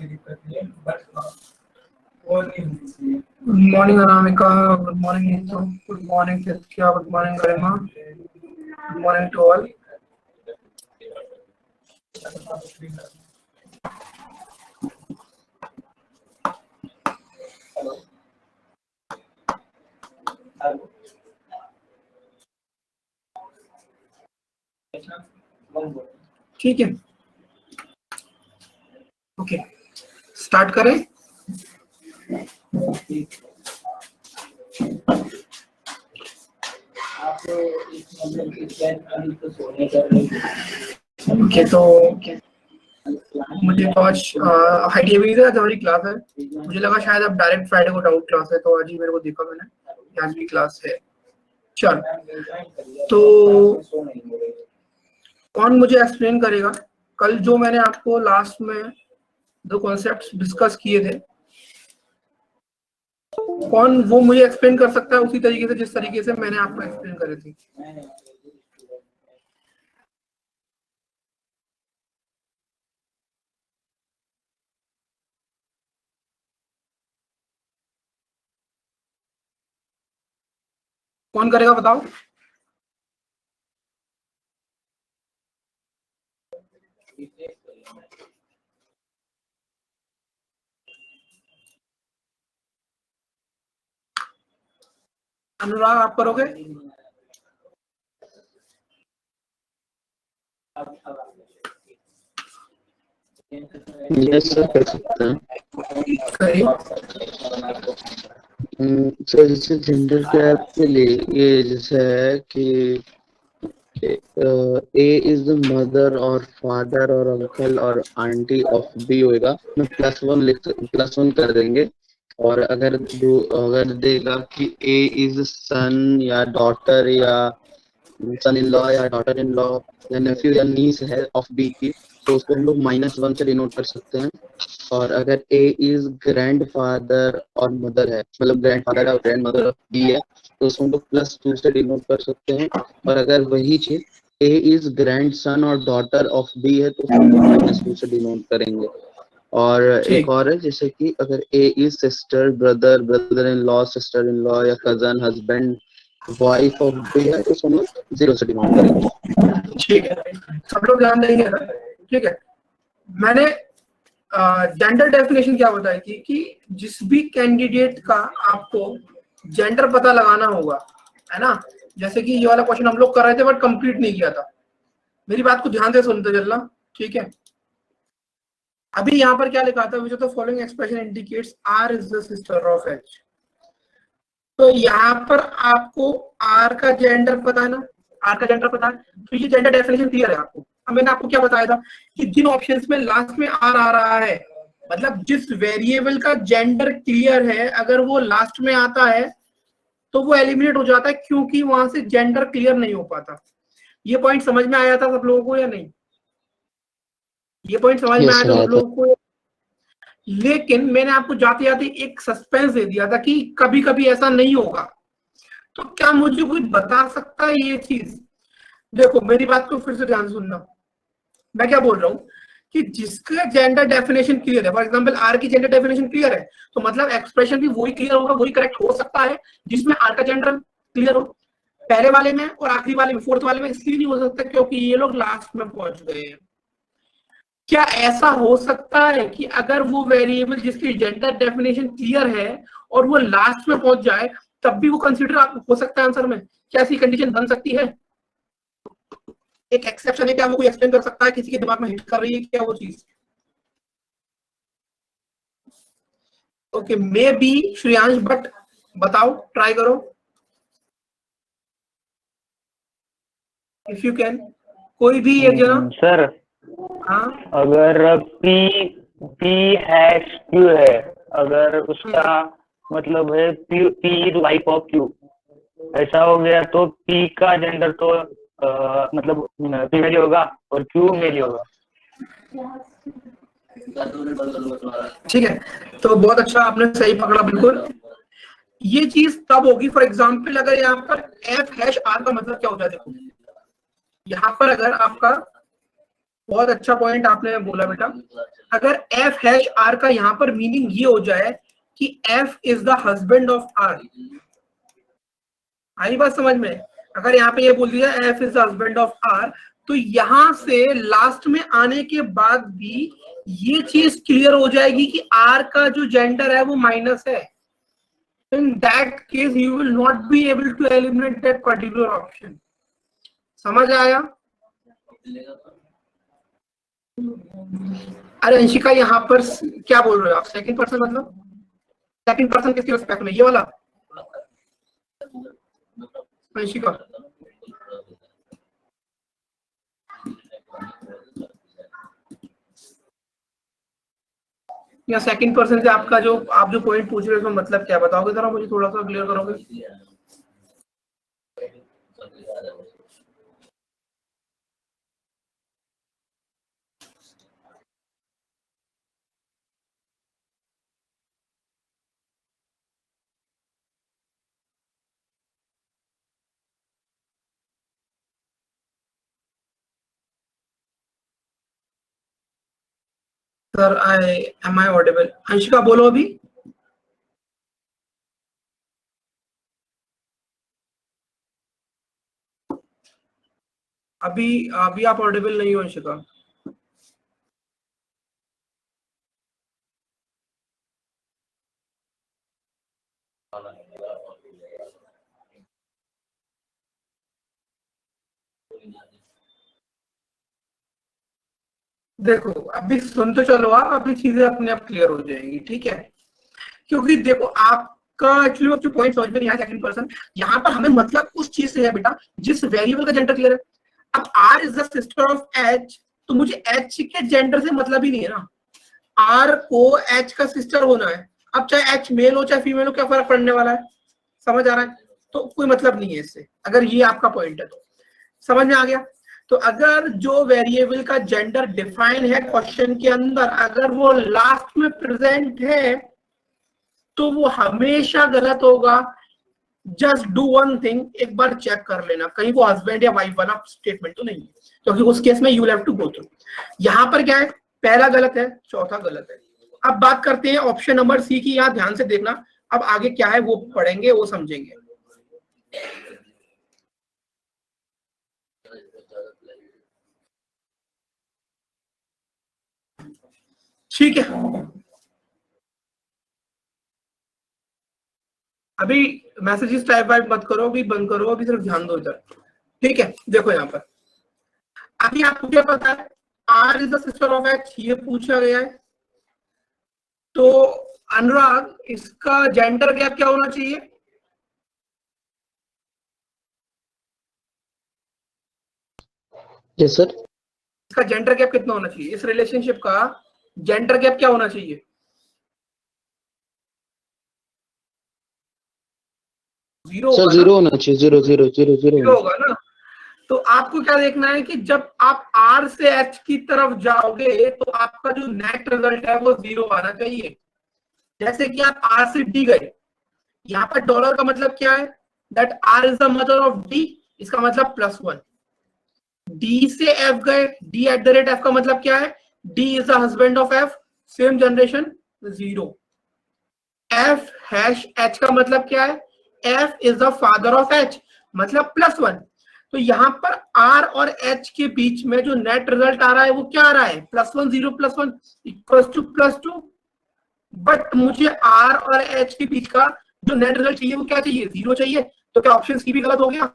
Good morning Anamika, good morning Neetu, good morning क्या, good morning Garima, good morning to all. ठीक है, okay start करें। Okay तो मुझे तो आज हाइडी भी था, हमारी क्लास है। मुझे लगा शायद अब डायरेक्ट फ्राइडे को डाउट क्लास है, तो आज ही मेरे को देखा मैंने आज भी क्लास है। चल तो कौन मुझे एक्सप्लेन करेगा कल जो मैंने आपको लास्ट में दो कॉन्सेप्ट्स डिस्कस किए थे, कौन वो मुझे एक्सप्लेन कर सकता है उसी तरीके से जिस तरीके से मैंने आपको एक्सप्लेन करे थे। कौन करेगा बताओ। अनुराग आप करोगे? यस सर, कर सकते हैं। सर जैसे जेंडर गैप के लिए ये जैसे है कि ए इज द मदर और फादर और अंकल और आंटी ऑफ बी होगा, मैं +1 कर देंगे। और अगर देगा कि ए इज सन या डॉटर या सन इन लॉ या डॉटर इन लॉ या नेफ्यू या नीस है ऑफ बी की, तो उसको हम लोग -1 से डिनोट कर सकते हैं। और अगर ए इज ग्रैंडफादर और मदर है, मतलब ग्रैंडफादर और ग्रैंडमदर ऑफ बी है, तो उसको हम लोग +2 से डिनोट कर सकते हैं। और अगर वही चीज ए इज ग्रैंडसन और डॉटर ऑफ बी है, तो उसको हम लोग -2 से डिनोट करेंगे। और एक और है जैसे कि अगर A is sister, brother in law, sister in law या cousin, husband, wife of B है, तो उसको हम लोग 0 से डिनोट करेंगे। ठीक है, सब लोग ध्यान देंगे ना। ठीक है, मैंने जेंडर डेफिनेशन क्या बताई थी कि जिस भी कैंडिडेट का आपको जेंडर पता लगाना होगा, है ना। जैसे कि ये वाला क्वेश्चन हम लोग कर रहे थे बट कंप्लीट नहीं किया था। मेरी बात को ध्यान से सुनते चलना, ठीक है। अभी यहाँ पर क्या लिखा था, which of the following expression indicates R is the sister of H. तो यहाँ पर आपको आर का जेंडर पता है ना, आर का जेंडर पता है, तो ये जेंडर डेफिनेशन क्लियर है आपको। अब मैंने आपको क्या बताया था कि जिन ऑप्शंस में लास्ट में आर आ रहा है, मतलब जिस वेरिएबल का जेंडर क्लियर है, अगर वो लास्ट में आता है तो वो एलिमिनेट हो जाता है, क्योंकि वहां से जेंडर क्लियर नहीं हो पाता। ये पॉइंट समझ में आया था सब लोगों को या नहीं? ये पॉइंट समझ में आया था सब लोगों को? लेकिन मैंने आपको जाते जाते एक सस्पेंस दे दिया था कि कभी कभी ऐसा नहीं होगा। तो क्या मुझे कोई बता सकता है ये चीज? देखो मेरी बात को फिर से ध्यान सुनना, मैं क्या बोल रहा हूँ कि जिसका जेंडर डेफिनेशन क्लियर है, फॉर एग्जांपल आर की जेंडर डेफिनेशन क्लियर है, तो मतलब एक्सप्रेशन भी वही क्लियर होगा, वही करेक्ट हो सकता है जिसमें आर का जेंडर क्लियर हो। पहले वाले में और आखिरी वाले में, फोर्थ वाले में इसलिए नहीं हो सकता क्योंकि ये लोग लास्ट में पहुंच गए हैं। क्या ऐसा हो सकता है कि अगर वो वेरिएबल जिसकी जेंडर डेफिनेशन क्लियर है और वो लास्ट में पहुंच जाए तब भी वो कंसीडर हो सकता है आंसर में? क्या ऐसी कंडीशन बन सकती है? एक एक्सेप्शन है क्या? वो कोई एक्सप्लेन कर सकता है? किसी के दिमाग में हिट कर रही है क्या वो चीज? Okay, may be Shreyansh, but बताओ, ट्राई करो इफ यू कैन। कोई भी एक जना। सर हाँ, अगर P हैश Q है, अगर उसका मतलब है P is wife of Q, ऐसा हो गया तो P का जेंडर तो मतलब फीमेल होगा और Q मेल होगा। ठीक है, तो बहुत अच्छा, आपने सही पकड़ा बिल्कुल। ये चीज तब होगी, फॉर एग्जाम्पल अगर यहाँ पर F हैश R का मतलब क्या होता है, देखो यहाँ पर अगर आपका बहुत अच्छा पॉइंट आपने बोला बेटा। अगर एफ हैश आर का यहाँ पर मीनिंग ये हो जाए कि F is the husband of R, आई बात समझ में? अगर यहाँ पे ये बोल दिया F is the husband of R, तो यहां से लास्ट में आने के बाद भी ये चीज क्लियर हो जाएगी कि आर का जो जेंडर है वो माइनस है। In that case, you will not be able to eliminate that particular option. समझ आया? अरे अंशिका, यहाँ पर क्या बोल रहे हो आप? सेकंड पर्सन मतलब सेकंड पर्सन किसके रिस्पेक्ट में? ये वाला अंशिका, या सेकंड पर्सन से आपका जो आप जो पॉइंट पूछ रहे हो उसका मतलब क्या बताओगे जरा मुझे, थोड़ा सा क्लियर करोगे? Sir am I audible? Anshika बोलो अभी। अभी अभी आप ऑडिबल नहीं हो अंशिका। देखो अभी सुन तो चलो आप, अभी चीजें अपने आप क्लियर हो जाएंगी, ठीक है? क्योंकि देखो आपका एक्चुअली जो पॉइंट समझ में नहीं आया सेकंड पर्सन, यहाँ पर हमें मतलब उस चीज से है बेटा जिस वेरिएबल का जेंडर क्लियर है। अब R is the sister of H, तो मुझे एच के जेंडर से मतलब ही नहीं है ना, आर को एच का सिस्टर होना है। अब चाहे एच मेल हो चाहे फीमेल हो, क्या फर्क पड़ने वाला है? समझ आ रहा है? तो कोई मतलब नहीं है इससे, अगर ये आपका पॉइंट है तो समझ में आ गया। तो अगर जो वेरिएबल का जेंडर डिफाइन है क्वेश्चन के अंदर, अगर वो लास्ट में प्रेजेंट है तो वो हमेशा गलत होगा। जस्ट डू वन थिंग, एक बार चेक कर लेना कहीं वो हस्बैंड या वाइफ वाला स्टेटमेंट तो नहीं है, क्योंकि उस केस में you have to go through. यहां पर क्या है, पहला गलत है, चौथा गलत है। अब बात करते हैं ऑप्शन नंबर सी की, यहां ध्यान से देखना। अब आगे क्या है वो पढ़ेंगे, वो समझेंगे। ठीक है, अभी मैसेजेस टाइप वाइप मत करो, अभी बंद करो, अभी सिर्फ ध्यान दो इधर। ठीक है, देखो यहाँ पर अभी आपको क्या पता है, R is the sister of H, ये पूछा गया है। तो अनुराग, इसका जेंडर गैप क्या होना चाहिए? Yes sir. इसका जेंडर गैप कितना होना चाहिए? इस रिलेशनशिप का जेंडर गैप क्या होना चाहिए? जीरो सर होगा जीरो ना? होना चाहिए, zero zero zero zero zero होगा ना? तो आपको क्या देखना है कि जब आप आर से एच की तरफ जाओगे तो आपका जो नेट रिजल्ट है वो जीरो आना चाहिए। जैसे कि आप आर से डी गए, यहाँ पर डॉलर का मतलब क्या है? That R is the mother of D, इसका मतलब +1। डी से एफ गए, D at the rate F का मतलब क्या है? D is the husband of F, same generation, zero. F hash H का मतलब क्या है? F is the father of H, मतलब +1। तो यहां पर आर और एच के बीच में जो नेट रिजल्ट आ रहा है वो क्या आ रहा है? +1 0 +1 इक्वल्स टू +2। बट मुझे आर और एच के बीच का जो नेट रिजल्ट चाहिए वो क्या चाहिए? जीरो चाहिए। तो क्या ऑप्शन सी भी गलत हो गया?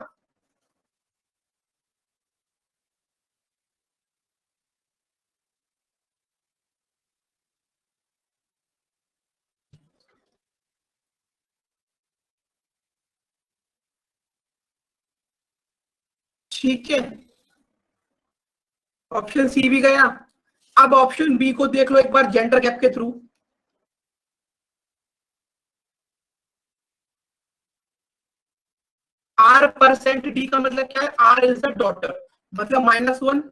ठीक है, ऑप्शन सी भी गया। अब ऑप्शन बी को देख लो एक बार जेंडर गैप के थ्रू। R% डी का मतलब क्या है? आर इज द डॉटर, मतलब -1।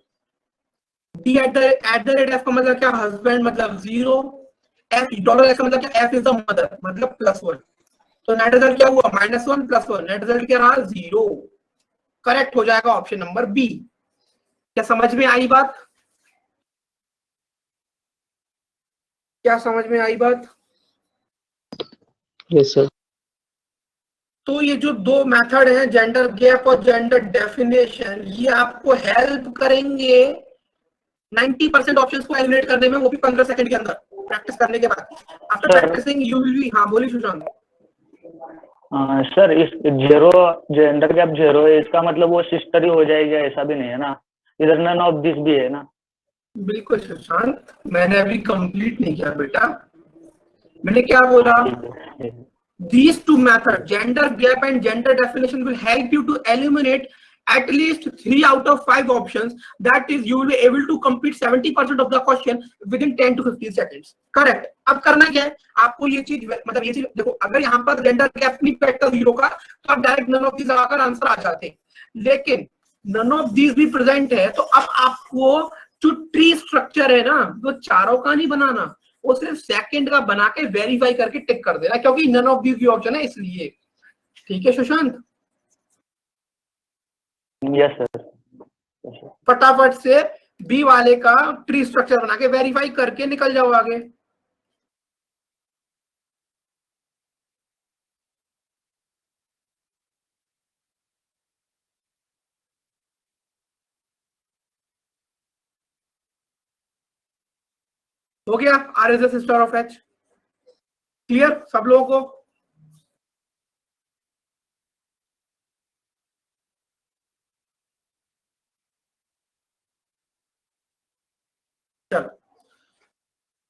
D at the rate F का मतलब क्या? हस्बैंड, मतलब जीरो। एफ डॉलर एफ का मतलब क्या? एफ इज द मदर, मतलब +1। तो नेट रिजल्ट क्या हुआ? -1 +1, नेट रिजल्ट क्या रहा? जीरो। करेक्ट हो जाएगा ऑप्शन नंबर बी। क्या समझ में आई बात? क्या समझ में आई बात? Yes sir. तो ये जो दो मेथड हैं, जेंडर गैप और जेंडर डेफिनेशन, ये आपको हेल्प करेंगे 90% ऑप्शंस को एलिमिनेट करने में, वो भी 15 सेकंड के अंदर प्रैक्टिस करने के बाद। After sir practicing you will be, हाँ बोलिए Sushant. Sir is zero, gender gap zero है, इसका मतलब वो सिस्टर ही हो जाएगी, ऐसा भी नहीं है ना, इधर नन ऑफ दिस भी है ना? बिल्कुल सुशांत, मैंने अभी कंप्लीट नहीं किया बेटा। मैंने क्या बोला? ठीक है। These two methods, gender gap and gender definition, will help you to eliminate at least 3 out of 5 options. That is, you will be able to complete 70% of the question within 10 to 15 seconds. Correct. अब करना क्या है आपको? ये चीज मतलब ये चीज देखो, अगर यहाँ पर जेंडर गैप नहीं फैक्टर 0 का, तो आप डायरेक्ट नन ऑफ दीज लगाकर आंसर आ जाते, लेकिन नन ऑफ दीज भी प्रेजेंट है, तो अब आपको जो ट्री स्ट्रक्चर है ना, वो चारों का नहीं बनाना, वो सिर्फ सेकंड का बना के वेरीफाई करके टिक कर देना, क्योंकि नन ऑफ दीज ऑप्शन है इसलिए। ठीक है सुशांत? Yes sir. फटाफट से बी वाले का ट्री स्ट्रक्चर बना के वेरीफाई करके निकल जाओ आगे। हो गया? R is the sister of H. Clear सब लोगों को? चलो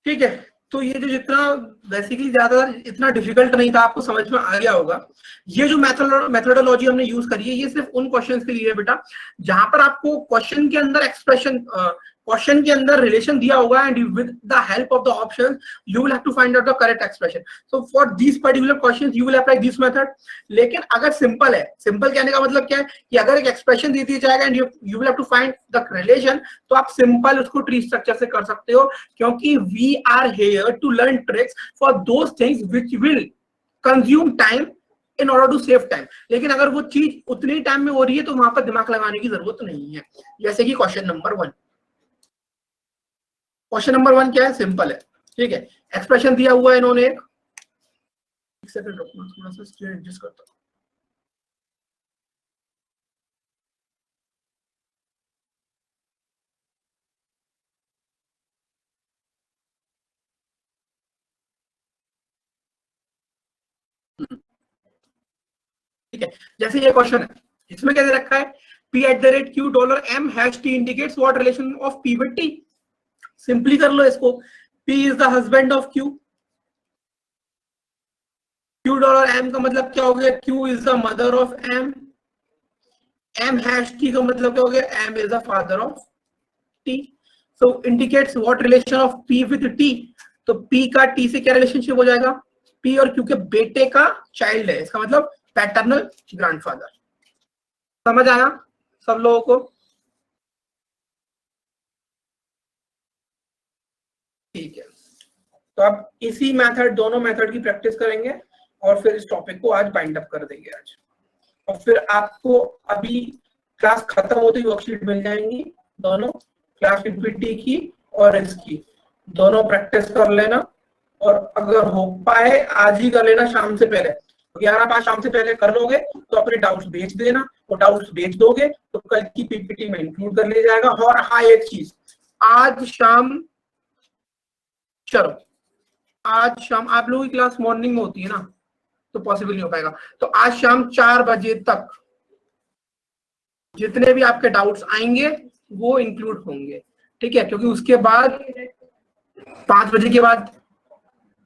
ठीक है। तो ये जो जितना बेसिकली ज्यादा इतना डिफिकल्ट नहीं था, आपको समझ में आ गया होगा। ये जो मेथोडोलॉजी हमने यूज करी है, ये सिर्फ उन क्वेश्चंस के लिए है बेटा जहां पर आपको क्वेश्चन के अंदर एक्सप्रेशन, क्वेश्चन के अंदर रिलेशन दिया होगा, and with the help of the option you will have to find out the correct expression. So for this particular questions you will apply this method. लेकिन अगर सिंपल है, simple कहने का मतलब क्या है कि अगर एक एक्सप्रेशन दे दिया जाएगा and you will have to find the relation, तो आप सिंपल उसको ट्री स्ट्रक्चर से कर सकते हो, क्योंकि we are here to learn tricks for those things which will consume time in order to save time. लेकिन अगर वो चीज उतनी टाइम में हो रही है तो वहां पर दिमाग लगाने की जरूरत नहीं है। जैसे कि क्वेश्चन नंबर 1, क्वेश्चन नंबर 1 क्या है? सिंपल है, ठीक है। एक्सप्रेशन दिया हुआ है इन्होंने, एक सेकंड रुकना, थोड़ा सा स्क्रीन एडजस्ट करता हूं। ठीक है, जैसे ये क्वेश्चन है, इसमें क्या दे रखा है? P@Q $M#T indicates what relation of P with T। Simply कर लो इसको, P is the husband of Q, $M का मतलब क्या हो गया? Q is the mother of M, M#T का मतलब क्या हो गया? M is the father of T। So indicates what relation of P with T। तो P का T से क्या रिलेशनशिप हो जाएगा? P और Q के बेटे का चाइल्ड है, इसका मतलब पैटर्नल ग्रैंडफादर। समझ आया सब लोगों को? ठीक है, तो अब इसी मेथड, दोनों मेथड की प्रैक्टिस करेंगे और फिर इस टॉपिक को आज बाइंड अप कर देंगे आज। और फिर आपको अभी क्लास खत्म होते ही वर्कशीट मिल जाएंगी, दोनों क्लास पीपीटी की और इसकी, दोनों प्रैक्टिस कर लेना। और अगर हो पाए आज ही कर लेना, शाम से पहले, क्योंकि अगर आप आज शाम से पहले कर लोगे तो अपने डाउट्स भेज देना, और डाउट्स भेज दोगे तो कल की पीपीटी में इंक्लूड कर लिया जाएगा। और हाँ एक चीज, आज शाम, चलो आज शाम आप लोगों की क्लास मॉर्निंग में होती है ना, तो पॉसिबल नहीं हो पाएगा। तो आज शाम 4 बजे तक जितने भी आपके डाउट्स आएंगे वो इंक्लूड होंगे, ठीक है? क्योंकि उसके बाद 5 बजे के बाद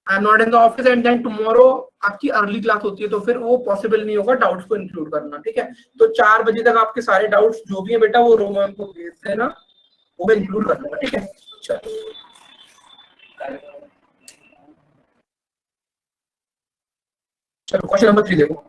I am not in the office, and then tomorrow आपकी अर्ली क्लास होती है, तो फिर वो पॉसिबल नहीं होगा डाउट्स को इंक्लूड करना, ठीक है? तो 4 बजे तक आपके सारे डाउट्स जो भी है बेटा, वो रोमान को भेज देना, वो मैं इंक्लूड कर दूंगा, ठीक है? चलो क्वेश्चन नंबर 3 देखो।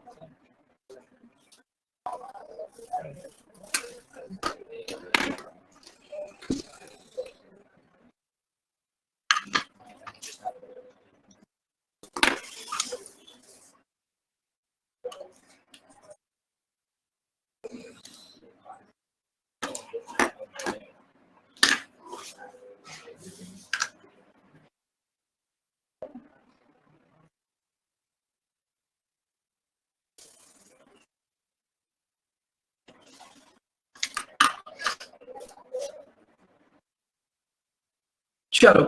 चलो,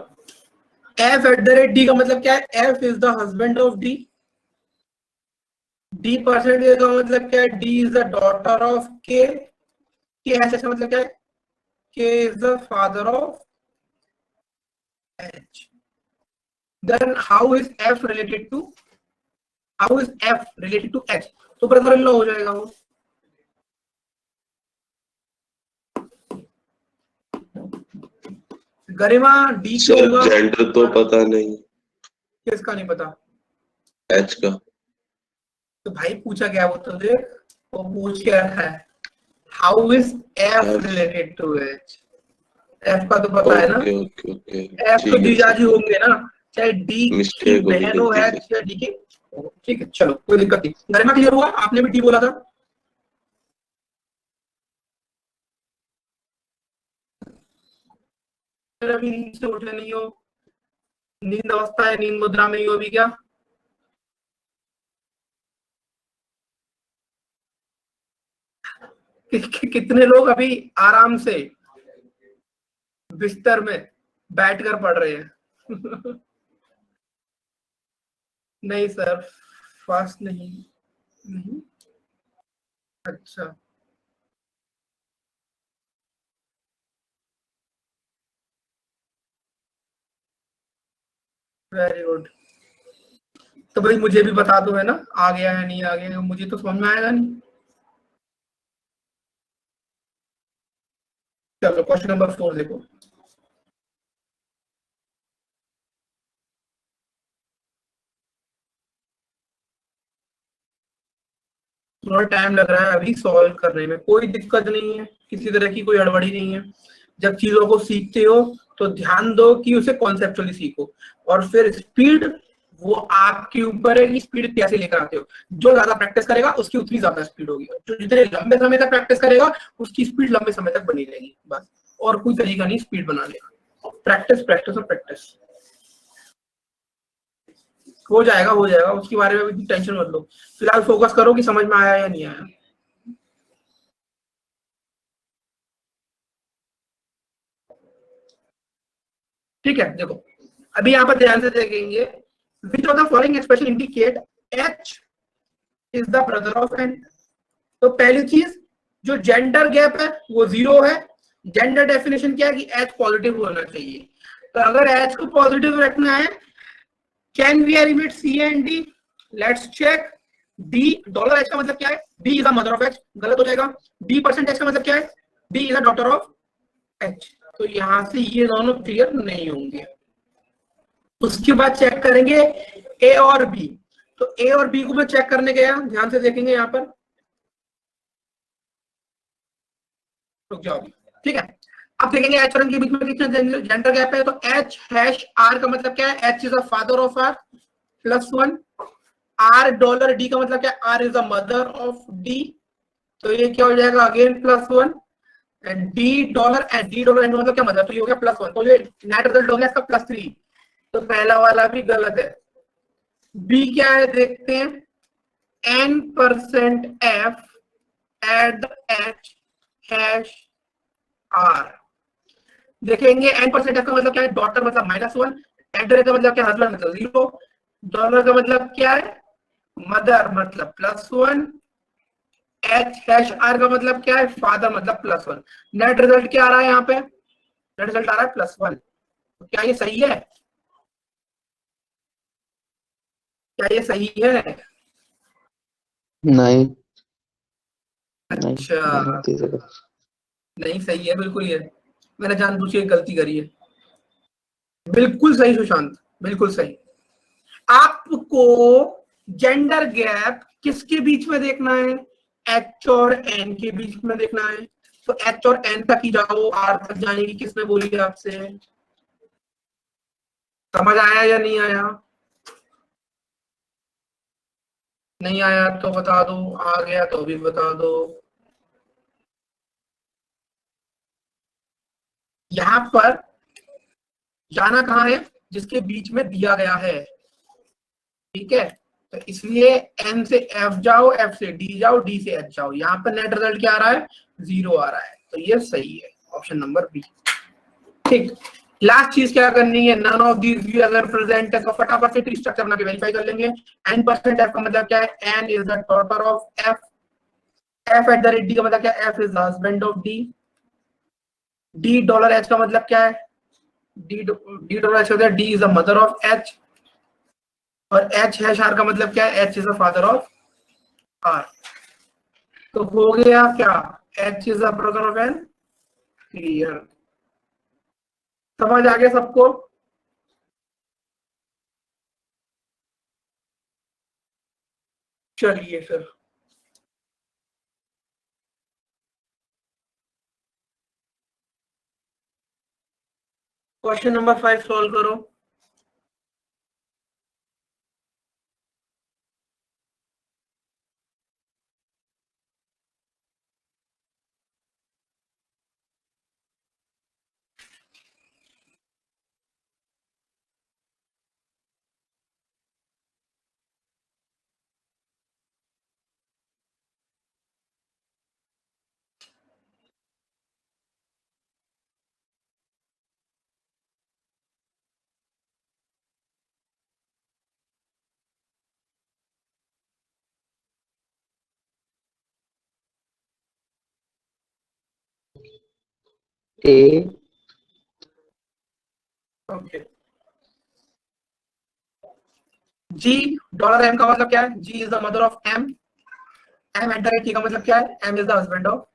F at the rate D का मतलब क्या है? F is the husband of D. D percentage का मतलब क्या है? D is the daughter of K. K H का मतलब क्या है? K is the father of H. Then how is F related to, how is F related to H? तो brother in law हो जाएगा वो। गरिमा डी क्यों सर होगा? जेंडर तो पता नहीं, किसका नहीं पता? एच का। तो भाई पूछा क्या वो तुझे? वो पूछ क्या है, how is F F, related to H? F का तो पता है ना, ओके ओके ओके, एफ तो ठीक है जीजाजी सर, होंगे ना, चाहे डी की मिस्टेक होगी बहन हो गलती से। एच या डी की। ठीक है चलो कोई दिक्कत नहीं। गरिमा क्लियर हुआ? आपने भी डी बोला था। फिर अभी नींद से उठे नहीं हो, नींद अवस्था है, नींद मुद्रा में ही हो अभी क्या? कितने लोग अभी आराम से बिस्तर में बैठकर पढ़ रहे हैं? नहीं सर, फास्ट नहीं। नहीं, अच्छा वेरी गुड। तो भाई मुझे भी बता दो है ना, आ गया या नहीं आ गया, मुझे तो समझ में आएगा नहीं। चलो क्वेश्चन नंबर 4 देखो। थोड़ा टाइम लग रहा है अभी सॉल्व करने में, कोई दिक्कत नहीं है, किसी तरह की कोई हड़बड़ी नहीं है। जब चीजों को सीखते हो तो ध्यान दो कि उसे कॉन्सेप्चुअली सीखो, और फिर स्पीड वो आपके ऊपर है कि स्पीड कैसे लेकर आते हो। जो ज्यादा प्रैक्टिस करेगा उसकी उतनी ज्यादा स्पीड होगी, जो जितने लंबे समय तक प्रैक्टिस करेगा उसकी स्पीड लंबे समय तक बनी रहेगी। बस और कोई तरीका नहीं स्पीड बनाने का, प्रैक्टिस प्रैक्टिस और प्रैक्टिस। हो जाएगा, उसके बारे में भी टेंशन मत लो। फिलहाल फोकस करो कि समझ में आया या नहीं आया। ठीक है देखो, अभी यहाँ पर ध्यान से देखेंगे, which of the following expression indicate H is the brother of N. तो पहली चीज, जो जेंडर गैप है वो 0 है। जेंडर डेफिनेशन क्या है कि एच पॉजिटिव होना चाहिए। तो अगर एच को पॉजिटिव रखना है, can we eliminate C and D? Let's check. D dollar H का मतलब क्या है? D is the mother of H, गलत हो जाएगा। डी परसेंट एच का मतलब क्या है? D is the daughter of H. तो यहां से ये दोनों क्लियर नहीं होंगे। उसके बाद चेक करेंगे ए और बी। तो ए और बी को मैं चेक करने गया, ध्यान से देखेंगे यहाँ पर, रुक जाओ, ठीक है। अब देखेंगे एच और एन के बीच में कितना जेंडर गैप है। तो एच हैश आर का मतलब क्या है? H is the father of R +1। R dollar D का मतलब क्या है? R is the mother of D. तो ये क्या हो जाएगा? Again +1। And D dollar and D dollar and मतलब क्या मदर? तो ये हो गया +1। तो ये नेट रिजल्ट हो गया इसका +3। तो पहला वाला भी गलत है। बी क्या है देखते हैं। n% f at the H hash R. देखेंगे n% f का मतलब क्या है? डॉटर मतलब -1। एट का मतलब क्या? हस्बैंड मतलब 0। डॉलर का मतलब क्या है? मदर मतलब +1। एच हैश आर का मतलब क्या है? फादर मतलब +1। नेट रिजल्ट क्या आ रहा है यहाँ पे? नेट रिजल्ट आ रहा है +1। तो क्या ये सही है? क्या ये सही है? नहीं अच्छा, नहीं नहीं नहीं सही है बिल्कुल। ये मैंने जानबूझ के गलती करी है। बिल्कुल सही सुशांत, बिल्कुल सही। आपको जेंडर गैप किसके बीच में देखना है? एच और एन के बीच में देखना है। तो एच और एन तक ही जाओ, आर तक जाने की किसने बोली आपसे? समझ आया या नहीं आया? नहीं आया तो बता दो, आ गया तो भी बता दो। यहां पर जाना कहां है? जिसके बीच में दिया गया है, ठीक है। तो इसलिए एम से एफ जाओ, एफ से डी जाओ, डी से एच जाओ, यहाँ पर नेट रिजल्ट क्या आ रहा है, 0 आ रहा है, तो ये सही है ऑप्शन नंबर बी। ठीक, लास्ट चीज क्या करनी है, नन ऑफ दीज व्यू अगर प्रेजेंट है तो फटाफट से ट्री स्ट्रक्चर बना के वेरीफाई कर लेंगे। n% f का मतलब क्या है, n is the daughter of f, f at the rate d का मतलब क्या है, f is the husband of d, d dollar h का मतलब क्या है, d डॉलर h होता है d is the mother of h, और h हैश r का मतलब क्या है, h is the father of r। तो हो गया क्या, h is the brother of n। Clear, समझ आ गया सबको। चलिए फिर क्वेश्चन नंबर 5 सॉल्व करो। A okay, G dollar M का मतलब क्या है, G is the mother of M, M at the rate T का मतलब क्या है, M is the husband of,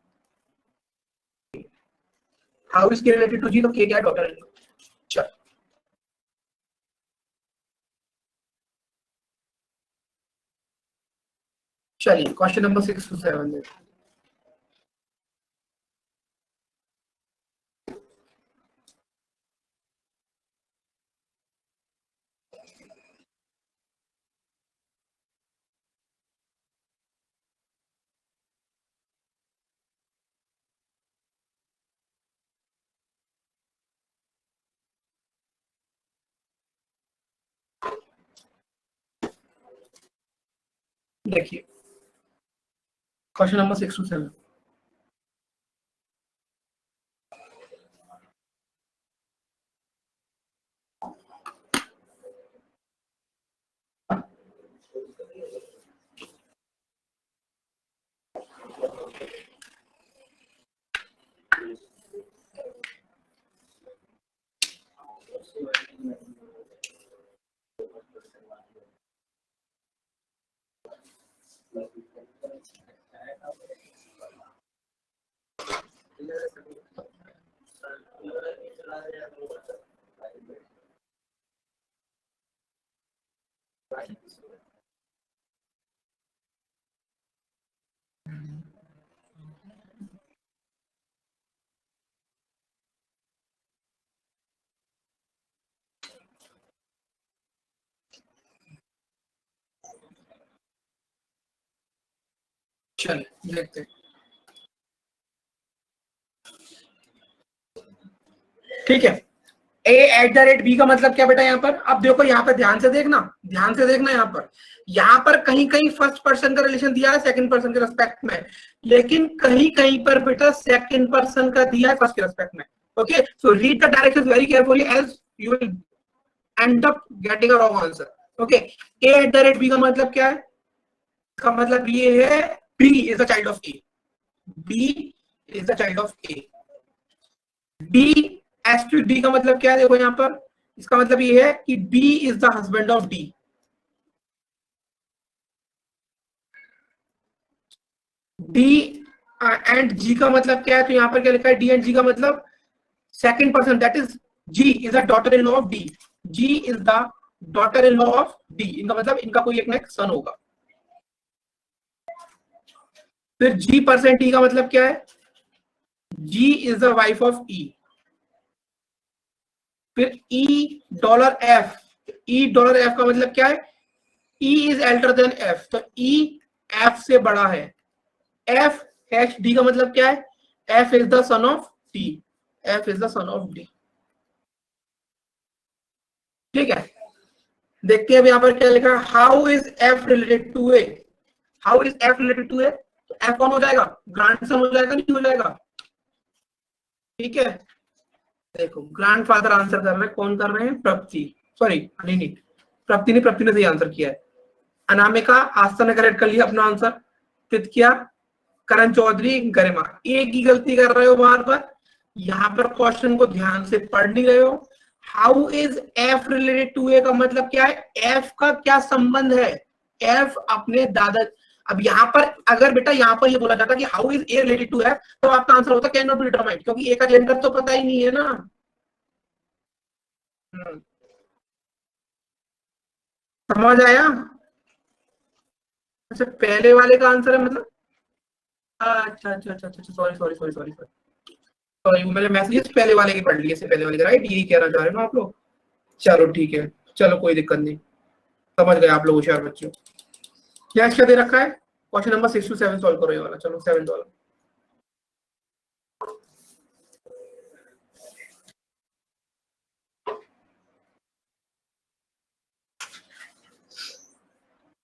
how is के रिलेटेड टू जी, तो के क्या है, डॉटर। चल चलिए क्वेश्चन नंबर 6 to 7 देखो। देखिए क्वेश्चन नंबर 6 to 7, चलिए देखते हैं। ठीक है, ए एट द रेट बी का मतलब क्या बेटा, यहाँ पर अब देखो, यहाँ पर ध्यान से देखना, ध्यान से देखना, यहाँ पर कहीं कहीं फर्स्ट पर्सन का रिलेशन दिया है सेकंड पर्सन के रेस्पेक्ट में, लेकिन कहीं कहीं पर बेटा सेकंड पर्सन का दिया है फर्स्ट के रेस्पेक्ट में। Okay, so read the directions very carefully as you will end up getting a wrong answer. Okay, A at the rate B का मतलब क्या है, इसका मतलब ये है B is the child of A, B is the child of A, B S to D का मतलब क्या है, देखो यहाँ पर इसका मतलब ये है कि B is the husband of D, D and G का मतलब क्या है, तो यहाँ पर क्या लिखा है, D एंड G का मतलब second person, that is G is the daughter in law of D, G is the daughter in law of D, इनका मतलब इनका कोई एक नेक्स्ट सन होगा। फिर G% E का मतलब क्या है, G is the wife of E। फिर $E, $E का मतलब क्या है, E is elder than F, तो E F से बड़ा है। F#D का मतलब क्या है, F is the son of D, F is the son of D। ठीक है, देखते हैं अब यहाँ पर क्या लिखा है, how is F related to A, how is F related to A, तो एफ कौन हो जाएगा, ग्रैंडसन हो जाएगा, नहीं हो जाएगा, ठीक है। देखो ग्रैंडफादर आंसर कर रहे हैं, कौन कर रहे हैं, प्रप्ति, सॉरी नहीं प्रप्ति नहीं, प्रप्ति ने सही आंसर किया है, अनामिका आस्था ने करेक्ट कर लिया अपना आंसर, तितकिया, करण चौधरी, गरिमा, एक ही गलती कर रहे हो बार बार, यहाँ पर क्वेश्चन को ध्यान से पढ़ नहीं रहे हो। How is F related to A का मतलब क्या है, एफ का क्या संबंध है, एफ अपने दादा, अब यहाँ पर अगर बेटा यहाँ पर ये बोला जाता कि how is A related to F, तो आपका आंसर होता कैन नॉट बी डिटरमाइंड, क्योंकि ए का जेंडर तो पता ही नहीं है ना। समझ आया, अच्छा पहले वाले का आंसर है मतलब, अच्छा अच्छा अच्छा अच्छा, sorry sorry sorry sorry sorry, मैंने मैसेजेस पहले वाले के पढ़ लिए, से पहले वाले के, राइट, यही कहना चाह रहे हो ना आप लोग, चलो ठीक है, चलो कोई दिक्कत नहीं, समझ गए आप लोग होशियार बच्चों। क्या दे रखा है, क्वेश्चन नंबर 6 to 7 सॉल्व करो ये वाला, चलो 7 वाला।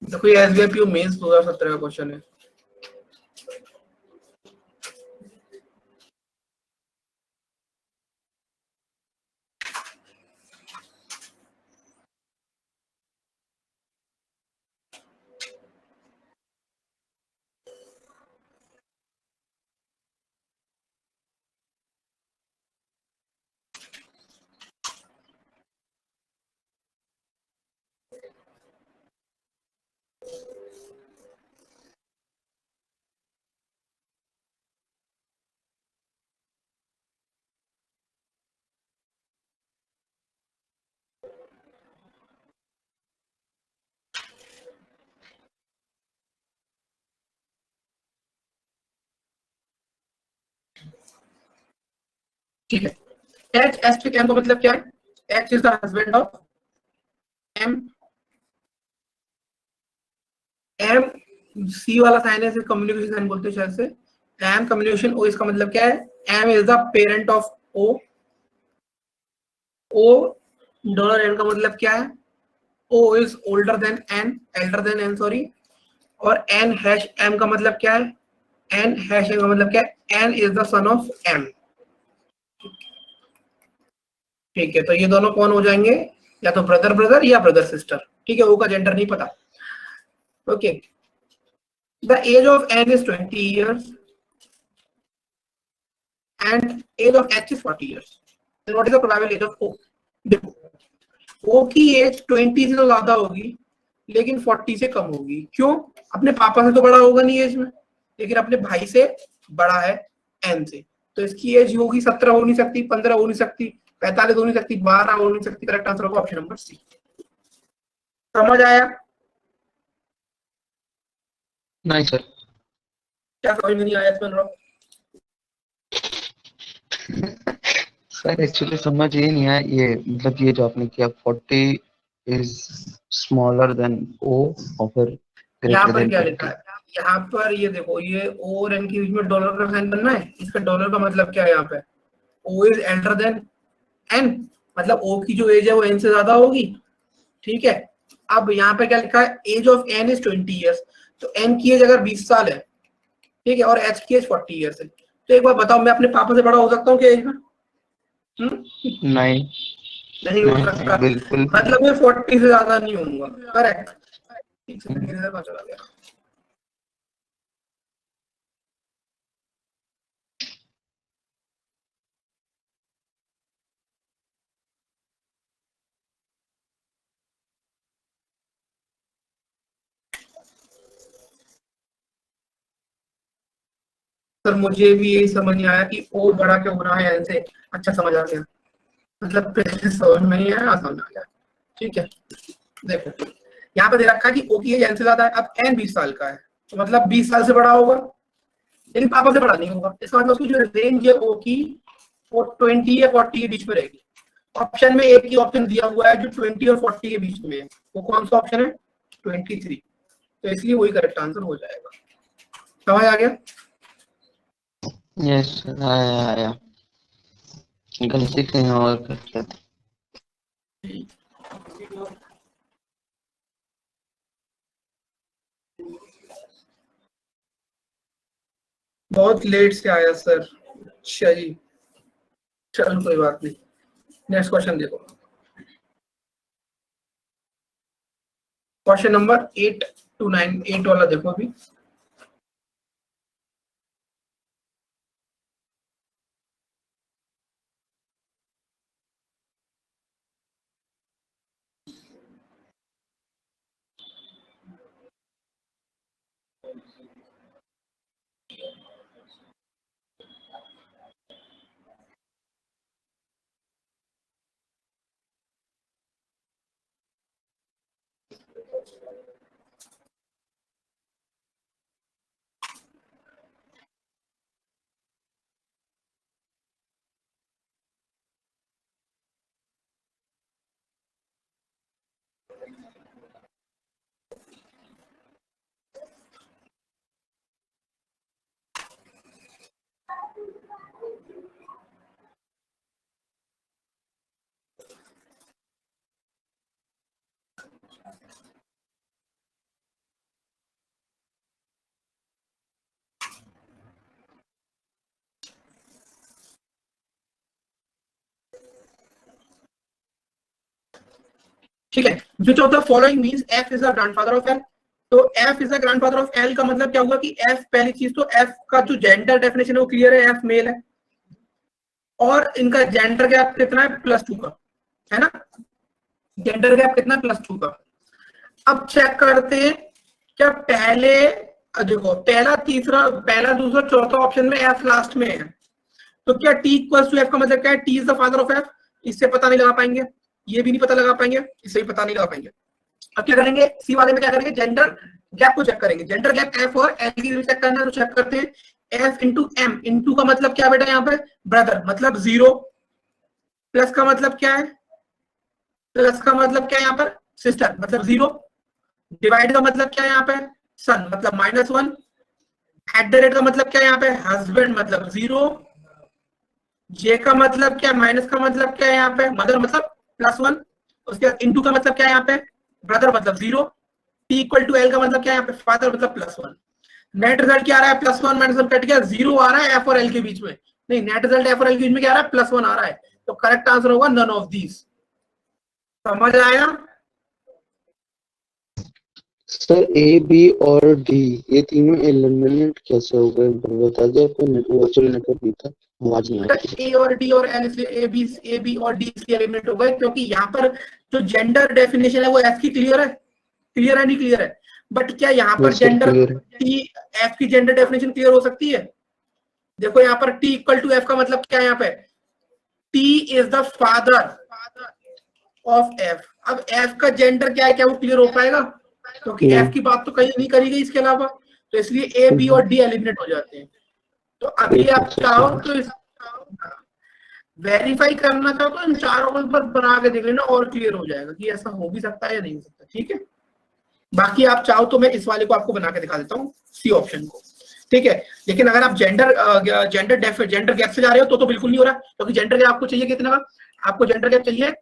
देखो ये एसबीआई पीओ मेंस 2017 का क्वेश्चन है। ठीक है, एच एस पे एम का मतलब क्या है, H is the husband of M, M C वाला साइन है, कम्युनिकेशन साइन बोलते हैं शायद से, एम कम्युनिकेशन, ओ इसका मतलब क्या है, M is the parent of O, O dollar N का मतलब क्या है, O is older than N, elder than N sorry, और एन हैश एम का मतलब क्या है, एन हैश एम का मतलब क्या है, N is the son of M, ठीक है, तो ये दोनों कौन हो जाएंगे, या तो ब्रदर ब्रदर या ब्रदर सिस्टर, ठीक है, ओ का जेंडर नहीं पता, okay. The age of N is 20 years and age of H is 40 years. Then what is the probable age of O? देखो O की एज 20 से तो ज्यादा होगी, लेकिन 40 से कम होगी, क्यों, अपने पापा से तो बड़ा होगा नहीं एज में, लेकिन अपने भाई से बड़ा है N से, तो इसकी एज होगी 17 हो नहीं सकती, 15 हो नहीं सकती, 45 हो नहीं सकती, 12 हो नहीं सकती, करेक्ट आंसर होगा ऑप्शन नंबर सी। समझ आया, नहीं सर। क्या समझ में नहीं आया इसमें, सर एक्चुअली समझ ये नहीं आया, ये मतलब ये जो आपने किया 40 इज स्मॉलर देन ओ और फिर यहाँ ग्रेटर पर देन क्या 20। लिखा है, यहाँ पर ये देखो, ये ओ और एन के बीच में डॉलर का साइन बनना है, इसका डॉलर का मतलब क्या है, यहाँ पे O is elder than N, मतलब ओ की जो एज है वो एन से ज्यादा होगी, ठीक है। अब यहाँ पे क्या लिखा है, age of N is 20 years, तो एन की एज अगर 20 साल है, ठीक है, और एच की एज 40 years है, तो एक बार बताओ, मैं अपने पापा से बड़ा हो सकता हूँ क्या एज में, नहीं नहीं हो सकता, बिल्कुल। मतलब मैं 40 से ज्यादा नहीं होऊंगा, करेक्ट, ठीक से पता चला गया। सर मुझे भी यही समझ नहीं आया कि ओ बड़ा क्यों हो रहा है एन से, अच्छा समझ आ गया, मतलब पहले समझ में नहीं आया, समझ आ गया, ठीक है। देखो यहाँ पे दे रखा है कि ओ की एज एन से ज्यादा है, अब एन 20 साल का है, तो मतलब 20 साल से बड़ा होगा, लेकिन पापा से बड़ा नहीं होगा, इसका मतलब उसकी जो रेंज है ओ की वो 20 या 40 के बीच में रहेगी। ऑप्शन में एक ही ऑप्शन दिया हुआ है जो 20 और 40 के बीच में है, वो कौन सा ऑप्शन है, 23, तो इसलिए वही करेक्ट आंसर हो जाएगा। समझ आ गया, यस आया, गलती कहीं और कर लेते। बहुत लेट से आया सर। अच्छा जी, चलो कोई बात नहीं। नेक्स्ट क्वेश्चन देखो, क्वेश्चन नंबर 8 to 9, 8 वाला देखो अभी। ठीक है, which of the following means F is the grandfather of L. तो F is the grandfather of L का मतलब क्या हुआ कि एफ, पहली चीज तो एफ का जो जेंडर डेफिनेशन है वो क्लियर है, एफ मेल है, और इनका जेंडर गैप कितना है, +2 का, है ना। जेंडर गैप कितना, +2 का। अब चेक करते हैं क्या पहले, देखो पहला तीसरा, पहला दूसरा चौथा ऑप्शन में एफ लास्ट में है, तो क्या टी इक्वल टू एफ का मतलब क्या है, T is the father of F. इससे पता नहीं लगा पाएंगे, ये भी नहीं पता लगा पाएंगे, इससे भी पता नहीं लगा पाएंगे। अब क्या करेंगे, सी वाले में क्या करेंगे, जेंडर गैप को चेक करेंगे। जेंडर गैप एफ और एल की चेक करना है, तो चेक करते हैं। एफ इंटू एम, इंटू का मतलब क्या बेटा, यहाँ पे ब्रदर मतलब 0, प्लस का मतलब क्या है, प्लस का मतलब क्या है यहाँ पर सिस्टर मतलब 0, डिवाइड का मतलब क्या है यहाँ पे सन मतलब -1, एट द रेट का मतलब क्या है यहाँ पे हस्बैंड मतलब 0, जे का मतलब क्या है, माइनस का मतलब क्या है यहाँ पे मदर मतलब +1, उसके बाद इंटू का मतलब क्या है यहाँ पे ब्रदर मतलब 0, टी इक्वल टू एल का मतलब क्या है यहाँ पे फादर मतलब +1। नेट रिजल्ट क्या आ रहा है, +1 -1 कट गया, 0 आ रहा है एफ और एल के बीच में। नहीं, नेट रिजल्ट एफ और एल के बीच में क्या आ रहा है, +1 आ रहा है। तो करेक्ट आंसर होगा नन ऑफ दीज। समझ आया। सर ए बी और डी ये तीनों एलिमिनेट कैसे हो गए, बता दो। आपको वर्चुअल नेटवर्क नहीं था, आवाज नहीं आती। ए और डी और एल, इसलिए ए बी और डी इसलिए एलिमिनेट हो गए क्योंकि यहाँ पर जो जेंडर डेफिनेशन है वो एफ की क्लियर है, क्लियर है नहीं क्लियर है। बट क्या यहाँ पर यस सर, जेंडर क्लियर है। टी, एफ की जेंडर डेफिनेशन क्लियर हो सकती है। देखो यहाँ पर टी इक्वल टू एफ का मतलब क्या है, यहाँ पे T is the father of F. अब एफ का जेंडर क्या है, क्या वो क्लियर हो पाएगा, क्योंकि एफ की बात तो कहीं नहीं करी गई इसके अलावा। तो इसलिए ए बी और डी एलिमिनेट हो जाते हैं। तो अभी आप चाहो तो इस वेरीफाई करना चाहो तो इन चारों को एक बार बना के देख लेना और क्लियर हो जाएगा कि ऐसा हो भी सकता है या नहीं हो सकता। ठीक है, बाकी आप चाहो तो मैं इस वाले को आपको बना के दिखा देता हूँ, सी ऑप्शन को। ठीक है, लेकिन अगर आप जेंडर गैप से जा रहे हो तो बिल्कुल नहीं हो रहा, क्योंकि जेंडर गैप आपको चाहिए कितना का, आपको जेंडर गैप चाहिए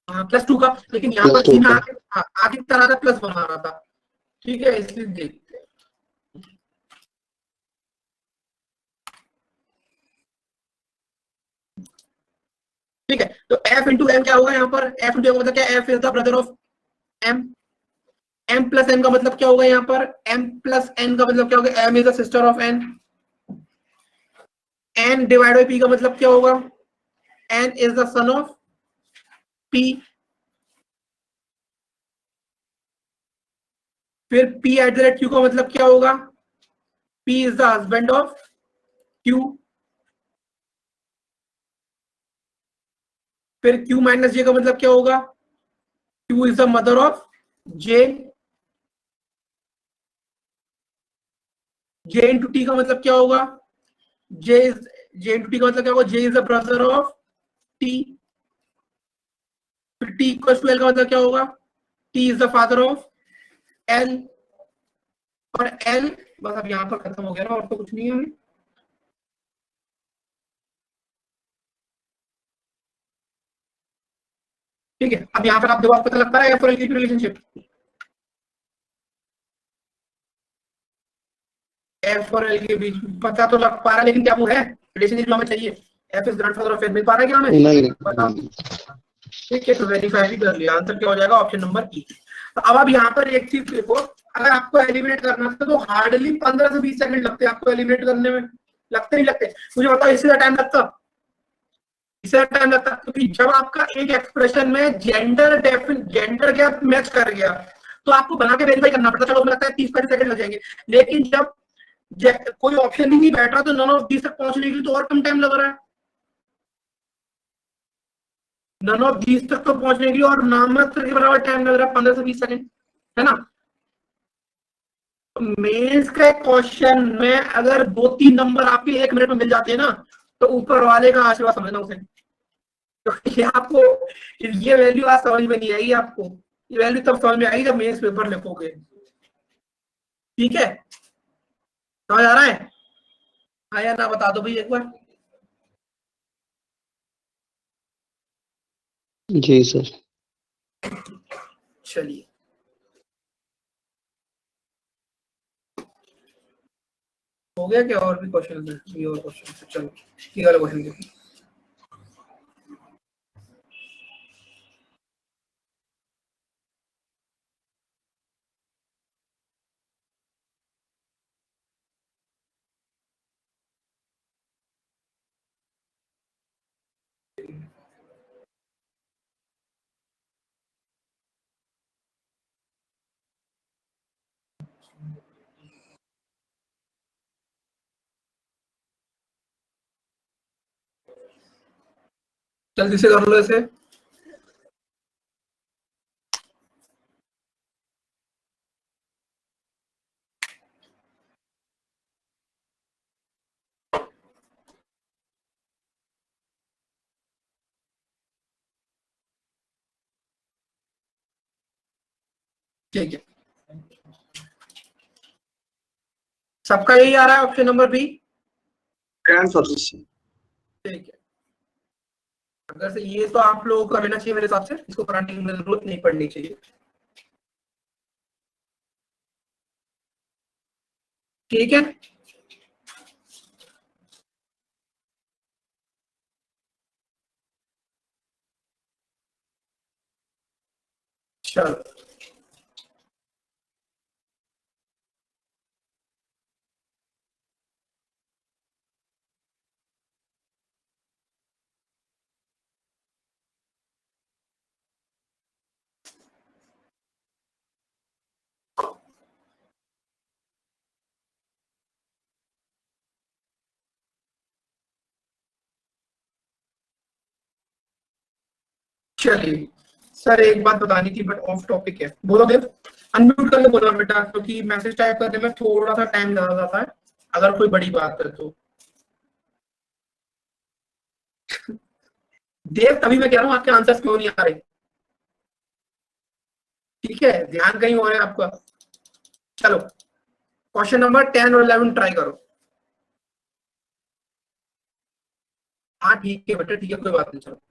+2 का, लेकिन यहाँ पर सीन आगे तरह था +1 आ रहा था। ठीक है, इसलिए देखते हैं। ठीक है, तो एफ इंटू एम क्या होगा यहाँ पर, एफ इंटू एम मतलब क्या, F is the brother of M. M plus N का मतलब क्या होगा यहाँ पर, एम प्लस एन का मतलब क्या होगा, M is the sister of N. N divide by P का मतलब क्या होगा, N is the son of P. फिर P at the rate Q का मतलब क्या होगा, P is the husband of Q. फिर क्यू माइनस जे का मतलब क्या होगा, Q is the mother of J. J into T का मतलब क्या होगा, जे इंटू टी का मतलब क्या होगा, J is the brother of T. फिर टी इक्वल टू एल का मतलब क्या होगा, T is the father of L. और एल बस अब यहाँ पर खत्म हो गया ना, और तो कुछ नहीं है। ठीक है, अब यहाँ पर आप देखो, पता लग पा रहा है एफ और एल की रिलेशनशिप। एफ और एल के बीच पता तो लग पा रहा है, लेकिन क्या वो है रिलेशनशिप हमें चाहिए? F is grandfather of L मिल पा रहा है क्या हमें? नहीं बताओ। ठीक है, तो वेरीफाई भी कर लिया। आंसर क्या हो जाएगा? ऑप्शन नंबर ई। तो अब आप यहाँ पर एक चीज देखो, अगर आपको एलिमिनेट करना था तो हार्डली 15 से 20 सेकंड लगते हैं आपको एलिमिनेट करने में। लगते नहीं लगते? मुझे बताओ इससे टाइम लगता? इससे टाइम लगता क्योंकि जब आपका एक एक्सप्रेशन में जेंडर गैप मैच कर गया तो आपको बना के वेरीफाई करना पड़ता। चलो मुझे लगता है 30-35 सेकंड लग जाएंगे, लेकिन जब कोई ऑप्शन ही नहीं बैठ रहा तो नन ऑफ दीस तक पहुंचने के लिए तो और कम टाइम लग रहा है। नन ऑफ दीस तक तो पहुंचने के लिए और नाममात्र के बराबर टाइम लग रहा है, 15 से 20 सेकंड, है ना? मेंस का क्वेश्चन में अगर 2-3 नंबर आपके 1 मिनट में मिल जाते हैं ना तो ऊपर वाले का आशीर्वाद समझना उसे। तो ये आपको ये वैल्यू आज समझ में नहीं आएगी, आपको ये वैल्यू तब समझ में आएगी जब मेंस पेपर लिखोगे। ठीक है, समझ आ रहा है? हाँ या ना बता दो भाई एक बार। जी सर। चलिए, हो गया क्या? और भी क्वेश्चन है? ये और क्वेश्चन, चलो ये वाला क्वेश्चन देखो। जल्दी से कर लो इसे। ठीक है, सबका यही आ रहा है ऑप्शन नंबर बी? ठीक है, अगर से ये तो आप लोगों को लेना चाहिए मेरे हिसाब से, इसको कराने की जरूरत नहीं पड़नी चाहिए। ठीक है, चलो चलिए सर, एक बात बतानी थी बट ऑफ टॉपिक है। बोलो देव, अनम्यूट कर ले बोलो बेटा, क्योंकि मैसेज टाइप करने में थोड़ा सा टाइम लगा जाता है अगर कोई बड़ी बात है तो। देव, तभी मैं कह रहा हूँ आपके आंसर्स क्यों नहीं आ रहे। ठीक है, ध्यान कहीं हो रहा है आपका। चलो क्वेश्चन नंबर 10 और 11 ट्राई करो। हाँ ठीक है बेटा, ठीक है, कोई बात नहीं। चलो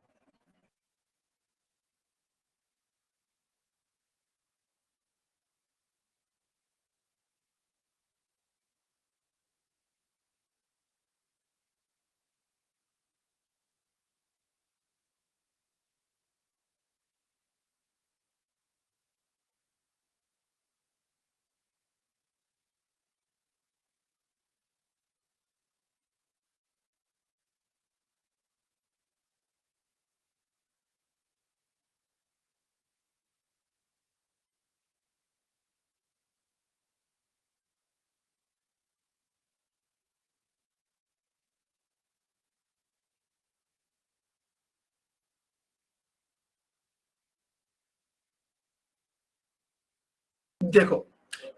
देखो,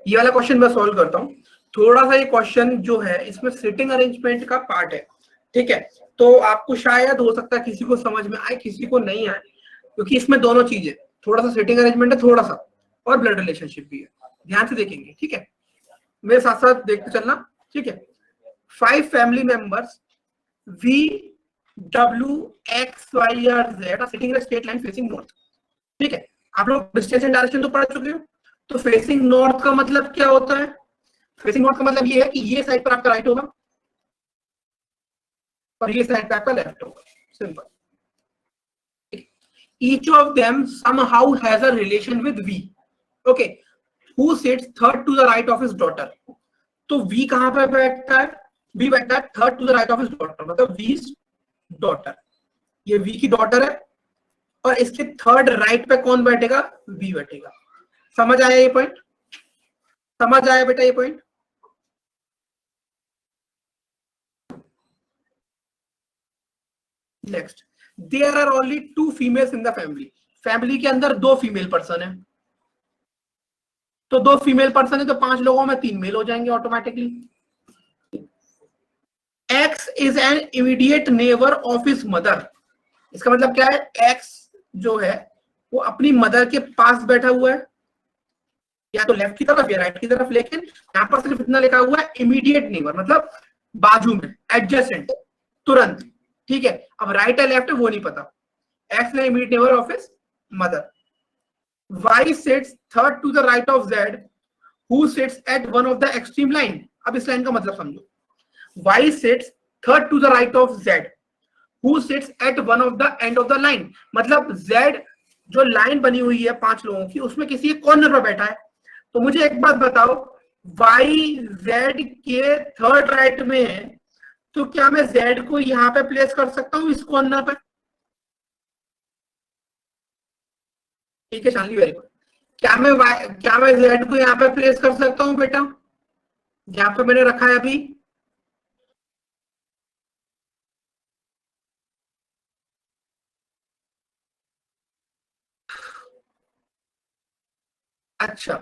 ये वाला क्वेश्चन मैं सॉल्व करता हूँ। थोड़ा सा ये क्वेश्चन जो है इसमें सिटिंग अरेंजमेंट का पार्ट है। ठीक है, तो आपको शायद हो सकता है किसी को समझ में आए, किसी को नहीं आए, क्योंकि इसमें दोनों चीजें, थोड़ा सा सिटिंग अरेंजमेंट है थोड़ा सा, और ब्लड रिलेशनशिप भी है। ध्यान से देखेंगे, ठीक है, मेरे साथ साथ देखते चलना। ठीक है, 5 family members V W X Y और Z are sitting in a straight line facing north। ठीक है, आप लोग डिस्टेंस एंड डायरेक्शन तो पढ़ चुके हो। तो फेसिंग नॉर्थ का मतलब क्या होता है? फेसिंग नॉर्थ का मतलब ये है कि ये साइड पर आपका राइट होगा और ये साइड पर आपका लेफ्ट होगा, simple. Each of them somehow has a relation with V. Okay, who sits third to the right of his daughter? तो V कहां पे बैठता है? V बैठता है third to the right of his daughter, मतलब V डॉटर, ये V की डॉटर है और इसके थर्ड राइट पे कौन बैठेगा? V बैठेगा। समझ आया ये पॉइंट? समझ आया बेटा ये point? Next, there are only 2 females in the family. Family के अंदर 2 फीमेल पर्सन है, तो 2 फीमेल पर्सन है तो 5 लोगों में 3 मेल हो जाएंगे automatically. X is an immediate neighbour of his mother. इसका मतलब क्या है? X जो है वो अपनी मदर के पास बैठा हुआ है, या तो लेफ्ट की तरफ या राइट की तरफ, लेकिन यहां पर सिर्फ इतना लिखा हुआ है इमीडिएट नेबर, मतलब बाजू में, एडजेसेंट, तुरंत। ठीक है, अब राइट है लेफ्ट है वो नहीं पता। X ने immediate neighbour of his mother. Y sits third to the right of Z, who sits at one of the extreme line। अब इस लाइन का मतलब समझो। Y sits third to the right of Z, who sits at one of the end of the line। मतलब Z जो line बनी हुई है 5 लोगों की, उसमें किसी एक कॉर्नर पर बैठा है। तो मुझे एक बात बताओ, Y Z के थर्ड राइट में है, तो क्या मैं Z को यहां पे प्लेस कर सकता हूं इस कॉर्नर पे? ठीक है शानली, वेरी गुड। क्या मैं Z को यहाँ पे प्लेस कर सकता हूँ बेटा, यहाँ पे मैंने रखा है अभी? अच्छा,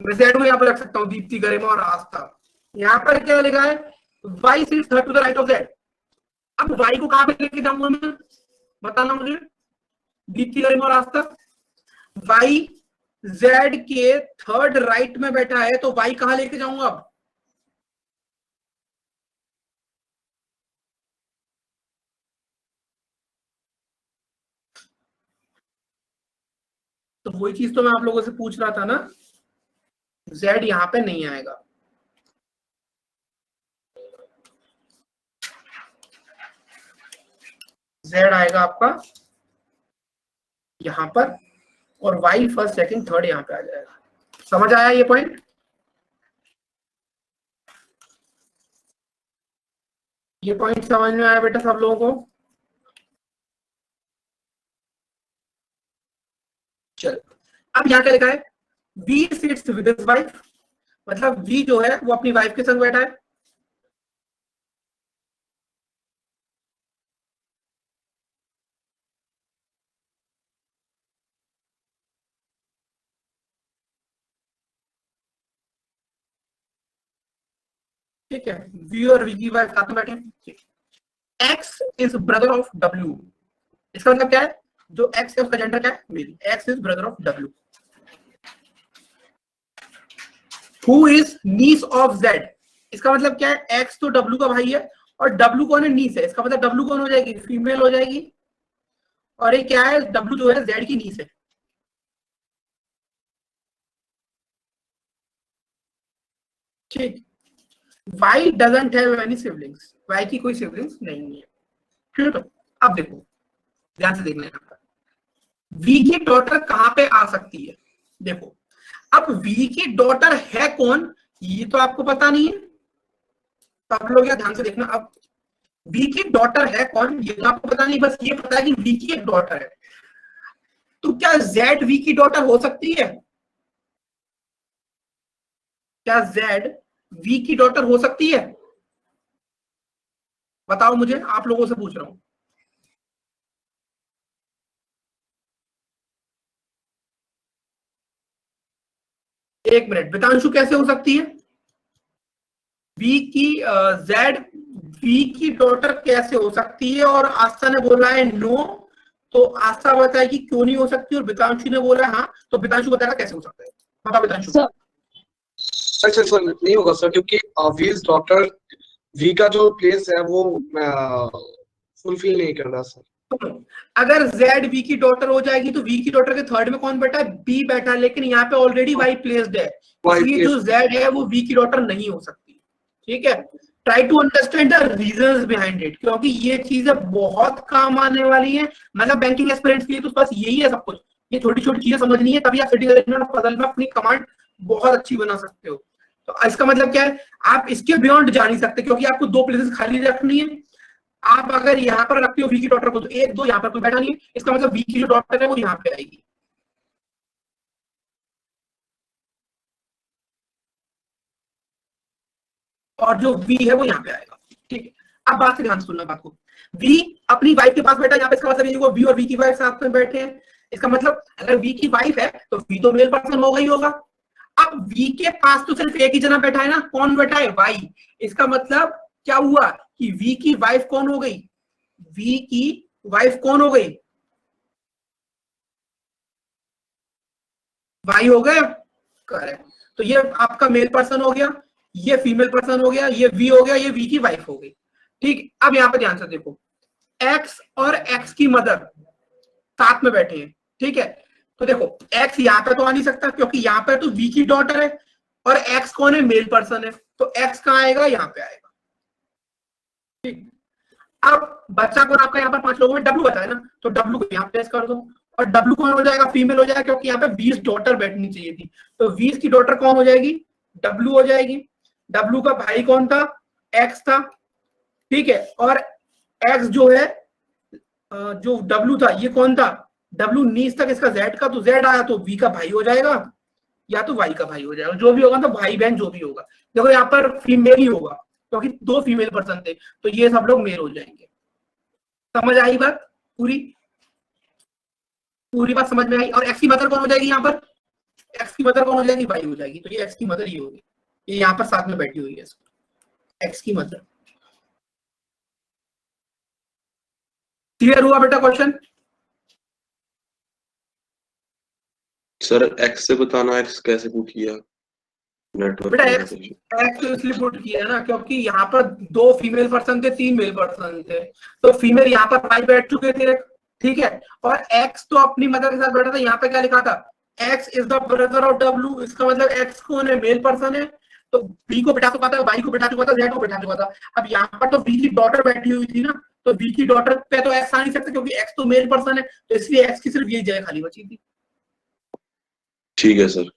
मैं Z को यहाँ पे रख सकता हूँ, दीप्ति, गरिमा और आस्था। यहाँ पर क्या लिखा है? Y sits third to the right of Z। अब Y को कहां पे लेके जाऊंगा मैं, बताना मुझे, दीप्ति, गरिमा और आस्था। Y Z के थर्ड राइट में बैठा है, तो Y कहां लेके जाऊंगा अब? तो वही चीज तो मैं आप लोगों से पूछ रहा था ना, Z यहां पे नहीं आएगा। Z आएगा आपका यहां पर, और Y फर्स्ट सेकंड थर्ड यहां पे आ जाएगा। समझ आया ये पॉइंट? ये पॉइंट समझ में आया बेटा सब लोगों को? चलो, अब यहाँ क्या लिखा है? V sits with his wife, मतलब V जो है वो अपनी वाइफ के संग बैठा है। ठीक है, V और V की वाइफ साथ में बैठे हैं। X is brother of W। इसका मतलब क्या है? जो X है उसका जेंडर क्या है? Male. X is brother of W। Who is niece of Z। इसका मतलब क्या है? X तो W का भाई है और W कौन है? नीस है। इसका मतलब W कौन हो जाएगी? फीमेल हो जाएगी। और ये क्या है? W जो है Z की नीस है। ठीक। Y doesn't have any siblings। Y की कोई सिबलिंग्स नहीं है। ठीक है, अब देखो, ध्यान से देखना है। V की डॉटर कहां पे आ सकती है? देखो, अब V की डॉटर है कौन, ये तो आपको पता नहीं है, तो आप लोग ध्यान से देखना। अब V की डॉटर है कौन, ये तो आपको पता नहीं, बस ये पता है कि V की एक डॉटर है। तो क्या Z V की डॉटर हो सकती है? क्या Z V की डॉटर हो सकती है? बताओ मुझे, आप लोगों से पूछ रहा हूं। एक मिनट, बितांशु कैसे हो सकती है? V की Z V की डॉटर कैसे हो सकती है? और आस्था ने बोला है नो, तो आस्था बताएगी क्यों नहीं हो सकती, और बितांशु ने बोला हाँ, तो बितांशु बताएगा कैसे हो सकता है। बताओ बितांशु। सर नहीं होगा सर, क्योंकि वीज डॉटर वी का जो प्लेस है वो फुलफिल नहीं कर रहा सर। अगर जेड वी की डॉटर हो जाएगी तो वी की डॉटर के थर्ड में कौन बैठा है, बी बैठा है, लेकिन यहाँ पे ऑलरेडी वाई प्लेस्ड है, इसलिए जो जेड है वो वी की डॉटर नहीं हो सकती। ठीक है, try to understand the reasons behind it, क्योंकि ये चीजें बहुत काम आने वाली है, मतलब बैंकिंग एस्पिरेंट्स के लिए तो बस यही है सब कुछ, ये छोटी छोटी चीजें समझनी है, तभी आप सिटिंग पजल में अपनी कमांड बहुत अच्छी बना सकते हो। तो इसका मतलब क्या है, आप इसके बियॉन्ड जा नहीं सकते, क्योंकि आपको दो प्लेसेस खाली रखनी है। आप अगर यहाँ पर रखते हो वी की डॉटर को तो एक दो यहाँ पर कोई बैठा नहीं है, इसका मतलब वी की जो डॉटर है वो यहाँ पे आएगी। और जो वी है वो यहाँ पे आएगा। ठीक है, अब बात से ध्यान से सुनना बात को, वी अपनी वाइफ के पास बैठा है, यहाँ पे इसका मतलब ये वी और वी की वाइफ साथ में बैठे हैं, इसका मतलब अगर वी की वाइफ है तो वी तो मेल पर्सन होगा ही होगा। अब वी के पास तो सिर्फ एक ही जना बैठा है ना, कौन बैठा है, वाई। इसका मतलब क्या हुआ कि वी की वाइफ कौन हो गई, वी की वाइफ कौन हो गई, वाई हो गया। करेक्ट, तो ये आपका मेल पर्सन हो गया, ये फीमेल पर्सन हो गया, ये वी हो गया, ये वी की वाइफ हो गई। ठीक, अब यहां पर ध्यान से देखो, एक्स और एक्स की मदर साथ में बैठे हैं। ठीक है, तो देखो एक्स यहाँ पे तो आ नहीं सकता, क्योंकि यहाँ पे तो वी की डॉटर है, और एक्स कौन है, मेल पर्सन है, तो एक्स कहाँ आएगा, यहाँ पे आएगा। ठीक, अब बच्चा कौन आपका, यहाँ पर 5 लोगों में डब्लू बचा है ना, तो डब्लू को यहाँ प्लेस कर दो, और डब्लू कौन हो जाएगा, फीमेल हो जाएगा, क्योंकि यहाँ पे 20 डॉटर बैठनी चाहिए थी, तो 20 की डॉटर कौन हो जाएगी, डब्लू हो जाएगी। डब्लू का भाई कौन था, एक्स था। ठीक है, और एक्स जो है, जो डब्लू था ये कौन था, डब्लू नीच तक इसका जेड का, तो जेड आया तो वी का भाई हो जाएगा, या तो वाई का भाई हो जाएगा, जो भी होगा, तो भाई बहन जो भी होगा। देखो यहाँ पर फीमेल ही होगा, क्योंकि दो फीमेल पर्सन थे, तो ये सब लोग मेल हो जाएंगे। समझ आई बात पूरी, पूरी बात समझ में आई। और एक्स की मदर कौन हो जाएगी, यहाँ पर एक्स की मदर कौन हो जाएगी, वाई हो जाएगी, तो ये एक्स की मदर ही होगी, ये यहाँ पर साथ में बैठी हुई है एक्स की मदर। क्लियर हुआ बेटा क्वेश्चन। सर एक्स से बताना, एक्स कैसे पुट किया नेटवर्क बेटा में? एक्स इसलिए पुट किया ना, क्योंकि यहाँ पर 2 फीमेल पर्सन थे, 3 मेल पर्सन थे, तो फीमेल यहाँ पर वाई बैठ चुके थे। ठीक है, और एक्स तो अपनी मदर के साथ बैठा था, यहाँ पे क्या लिखा था, x is the brother of W, इसका मतलब एक्स कौन है, मेल पर्सन है, तो बी को बिठा चुका था, वाई को बिठा चुका था, जेड को बिठा चुका था। अब यहाँ पर तो बी की डॉटर बैठी हुई थी ना, तो बी की डॉटर पे तो एक्स आ नहीं सकता, क्योंकि एक्स तो मेल पर्सन है, तो इसलिए एक्स की सिर्फ यही जगह खाली बची थी। ठीक है सर।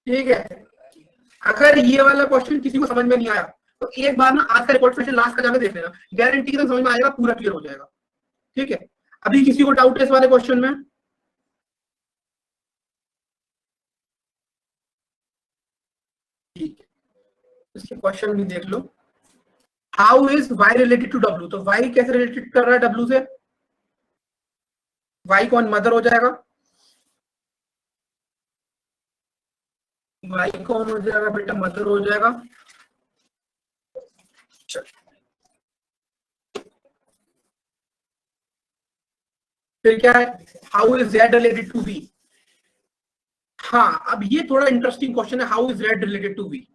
ठीक है, अगर ये वाला क्वेश्चन किसी को समझ में नहीं आया तो एक बार ना आज का रिकॉर्ड सेशन लास्ट का जाकर देख लेना, गारंटी एकदम समझ में आ जाएगा, पूरा क्लियर हो जाएगा। ठीक है, अभी किसी को डाउट है इस वाले क्वेश्चन में? ठीक है, इसके क्वेश्चन भी देख लो। How is Y related to W, तो वाई कैसे रिलेटेड कर रहा है डब्ल्यू से, वाई कौन मदर हो जाएगा, वाई कौन हो जाएगा बेटा, मदर हो जाएगा। फिर क्या है, how is Z related to V. हाँ, अब ये थोड़ा इंटरेस्टिंग क्वेश्चन है, how is Z related to V,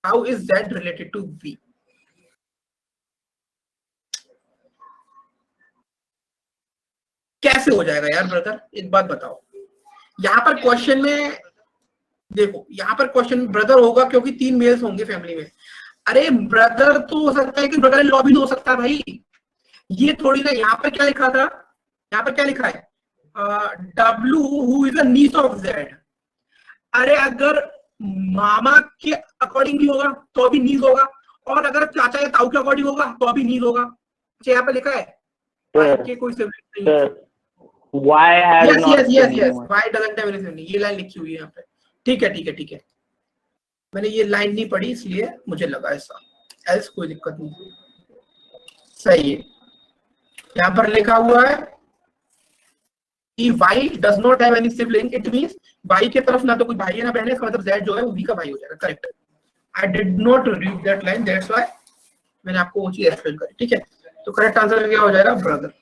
how is Z related to V. कैसे हो जाएगा यार ब्रदर, एक बात बताओ। यहाँ पर क्वेश्चन में देखो, यहाँ पर क्वेश्चन ब्रदर होगा क्योंकि 3 मेल्स होंगे फैमिली में। अरे ब्रदर तो हो सकता है कि ब्रदर इन लॉ भी हो सकता है भाई, ये थोड़ी ना। यहाँ पर क्या लिखा था, यहाँ पर क्या लिखा है, W who is a niece of Z. अरे अगर मामा के अकॉर्डिंग भी होगा तो भी नीस होगा, और अगर चाचा या ताऊ के अकॉर्डिंग होगा तो भी नीस होगा। अच्छा यहाँ पे लिखा है के कोई सिबलिंग नहीं है। Why has yes not yes yes been yes, known? Why doesn't have any sibling, ये लाइन लिखी हुई है यहाँ पे। ठीक है ठीक है ठीक है, मैंने ये लाइन नहीं पढ़ी इसलिए मुझे लगा ऐसा, एल्स कोई दिक्कत नहीं। सही है, यहाँ पर लिखा हुआ है कि y does not have any sibling, it means y के तरफ ना तो कोई भाई है ना बहन है, इसका मतलब z जो है वो v का भाई हो जाएगा। Correct, I did not read that line, that's why मैंने आपको वो चीज एक्सप्लेन करी। ठीक है, तो करेक्ट आंसर क्या हो जाएगा, ब्रदर।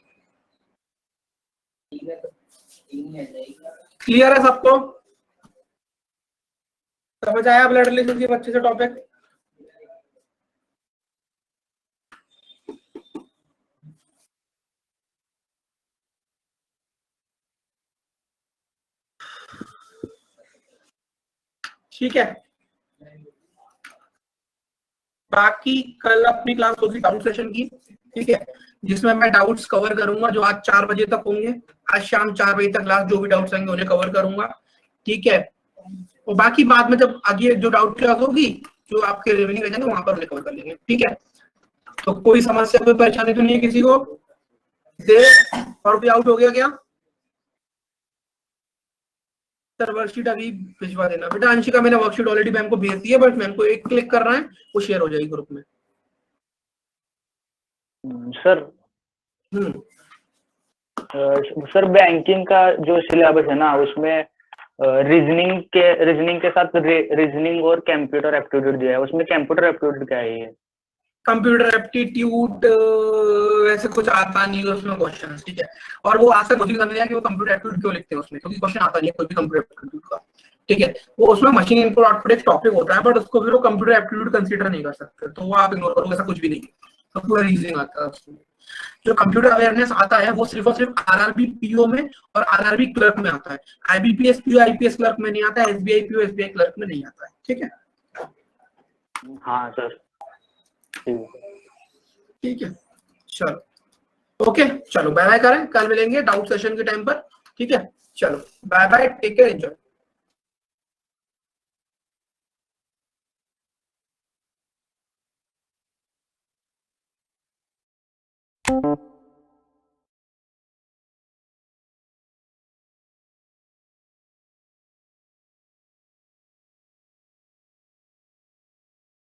क्लियर है सबको, समझ आया ब्लड रिलेशनशिप अच्छे से टॉपिक? ठीक है, बाकी कल अपनी क्लास होगी डाउट सेशन की, ठीक है, जिसमें मैं डाउट्स कवर करूंगा जो आज 4 बजे तक होंगे। आज शाम 4 बजे तक क्लास जो भी डाउट्स आएंगे उन्हें कवर करूंगा, ठीक है। और बाकी बाद में जब आगे जो डाउट क्लास होगी, जो आपके रिवीनिंग रहेंगे वहां पर उन्हें कवर कर लेंगे, ठीक है। तो कोई समस्या, कोई परेशानी तो नहीं है किसी को? दे और भी आउट हो गया क्या? सर वर्कशीट अभी भिजवा देना बेटा। अंशिका मैंने वर्कशीट ऑलरेडी मैम को भेज दी है, बट मैम को एक क्लिक करना है, वो शेयर हो जाएगी ग्रुप में। सर सर बैंकिंग का जो सिलेबस है ना, उसमें रीजनिंग के साथ रीजनिंग और कंप्यूटर एप्टीट्यूड दिया है, उसमें कंप्यूटर एप्टीट्यूड क्या है ये? कंप्यूटर एप्टीट्यूड वैसे कुछ आता नहीं है उसमें क्वेश्चन, ठीक है। और वो आज तक मुझे समझ आया कि वो कंप्यूटर एप्टीट्यूड क्यों लिखते हैं उसमें, क्योंकि क्वेश्चन आता नहीं है कोई भी कंप्यूटर एप्टीट्यूड का, ठीक है। वो उसमें मशीन इनपुट आउटपुट एक टॉपिक होता है, बट उसको फिर वो कंप्यूटर एप्टीट्यूड कंसीडर नहीं कर सकते, तो वो आप इग्नोर करोगे, ऐसा कुछ भी नहीं है, तो पूरा रीजनिंग आता है उसमें। जो कंप्यूटर अवेयरनेस आता है वो सिर्फ और सिर्फ आरआरबी पीओ में और आरआरबी क्लर्क में आता है। आईबीपीएस पीओ आईपीएस क्लर्क में नहीं आता है, एसबीआई पीओ एसबीआई क्लर्क में नहीं आता है, ठीक है। हाँ सर, ठीक है, चलो ओके, चलो बाय बाय करें, कल मिलेंगे डाउट सेशन के टाइम पर, ठीक है। चलो bye bye, take care, enjoy.